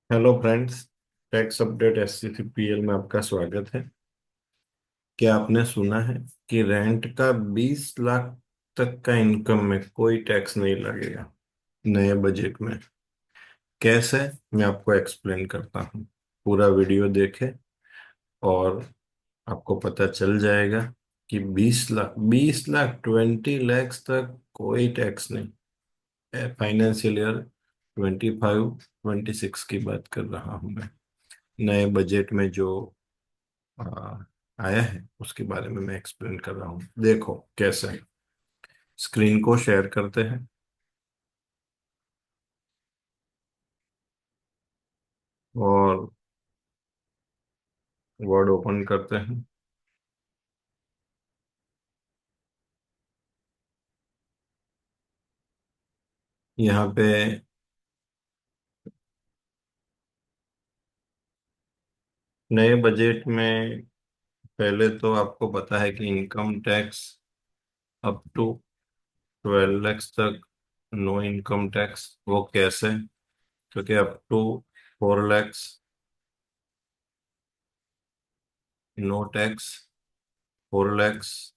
Hello friends. Tax update SCCPL में आपका स्वागत है। क्या आपने सुना है कि रेंट का 20 लाख तक का इनकम में कोई टैक्स नहीं लगेगा नए बजट में? कैसे? मैं आपको एक्सप्लेन करता हूँ। पूरा वीडियो देखें और आपको पता चल जाएगा कि 20 लाख 20 लाख 20 लैक्स तक कोई टैक्स नहीं। फाइनेंशियल ईयर 25-26 की बात कर रहा हूँ मैं। नए बजट में जो आ, आया है उसके बारे में मैं एक्सप्लेन कर रहा हूँ। देखो कैसे। स्क्रीन को शेयर करते हैं और वर्ड ओपन करते हैं। यहाँ पे नए बजट में पहले तो आपको पता है कि income tax up to 12 lakhs तक नो इनकम टैक्स। वो कैसे? क्योंकि up to 4 lakhs no tax, 4 lakhs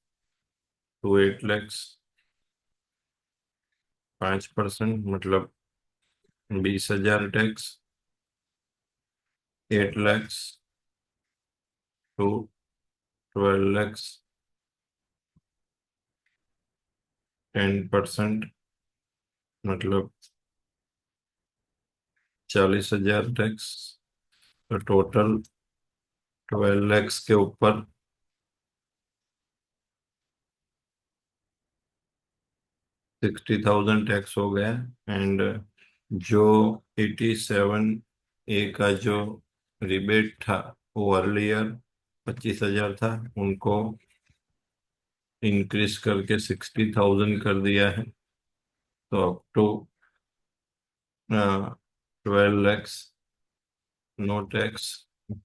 to 8 lakhs 5% मतलब 20,000 टैक्स, 8 लैक्स टू 12 लैक्स 10% मतलब 40,000 टैक्स। तो टोटल 12 लैक्स के ऊपर 60,000 टैक्स हो गया। एंड जो 87A का जो रिबेट था वो अर्लियर 25,000 था, उनको इंक्रीज करके 60,000 कर दिया है। तो up to 12 lakhs no tax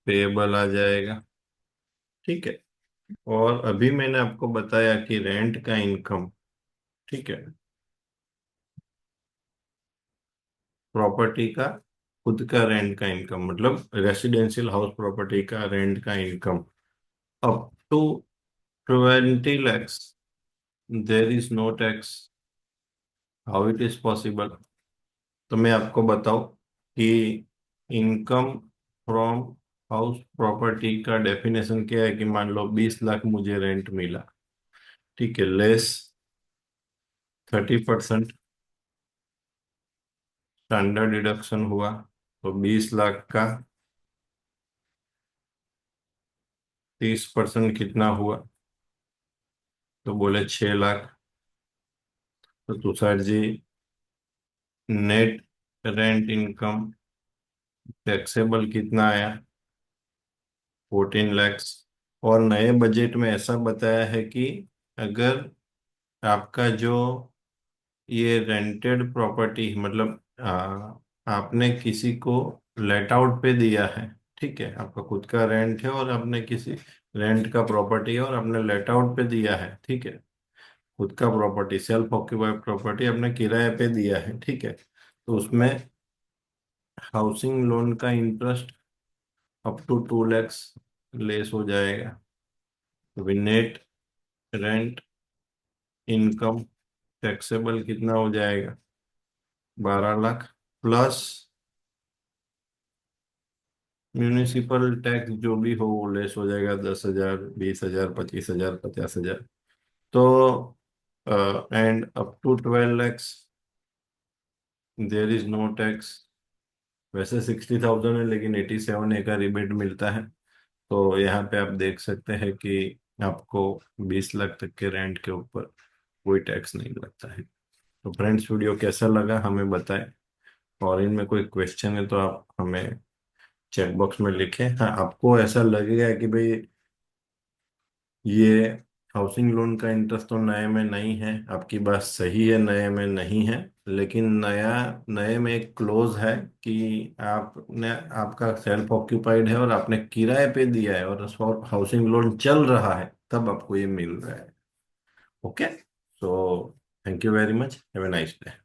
payable आ जाएगा। ठीक है। और अभी मैंने आपको बताया कि रेंट का इनकम, ठीक है, प्रॉपर्टी का खुद का रेंट का इनकम मतलब रेसिडेंशियल हाउस प्रॉपर्टी का रेंट का income up to 20 lakhs there is no tax. How it is possible? तो मैं आपको बताऊं कि इनकम फ्रॉम हाउस प्रॉपर्टी का डेफिनेशन क्या है। कि मान लो 20 लाख मुझे रेंट मिला, ठीक है, लेस 30% स्टैंडर्ड डिडक्शन हुआ, तो 20 लाख का 30% कितना हुआ? तो बोले 6 लाख। तो Tushar ji, net rent income taxable कितना आया? 14 लैक्स। और नए बजट में ऐसा बताया है कि अगर आपका जो ये रेंटेड प्रॉपर्टी मतलब आपने किसी को लेट आउट पे दिया है, ठीक है, आपका खुद का रेंट है और आपने किसी रेंट का प्रॉपर्टी है और आपने लेट आउट पे दिया है, ठीक है, खुद का प्रॉपर्टी सेल्फ ऑक्यूपाइड प्रॉपर्टी आपने किराए पे दिया है, ठीक है, तो उसमें हाउसिंग लोन का interest up to 2 lakhs less हो जाएगा। तो नेट रेंट इनकम टैक्सेबल कितना हो जाएगा? 12 लाख प्लस म्यूनिसिपल टैक्स जो भी हो वो लेस हो जाएगा, 10,000 20,000 25,000 50,000। तो and up to 12 lakhs there is no tax. वैसे 60,000 है लेकिन 87A का रिबेट मिलता है। तो यहाँ पे आप देख सकते हैं कि आपको 20 लाख तक के रेंट के ऊपर कोई टैक्स नहीं लगता है। तो फ्रेंड्स, वीडियो कैसा लगा हमें बताएं। और इनमें कोई क्वेश्चन है तो आप हमें चैट बॉक्स में लिखें। हाँ, आपको ऐसा लगेगा कि भाई ये हाउसिंग लोन का इंटरेस्ट तो नए में नहीं है, आपकी बात सही है, नए में नहीं है। लेकिन नए में एक क्लोज है कि आपने आपका सेल्फ ऑक्यूपाइड है और आपने किराए पे दिया है और हाउसिंग लोन चल रहा है, तब आपको ये मिल रहा है। Okay. So thank you very much, have a nice day.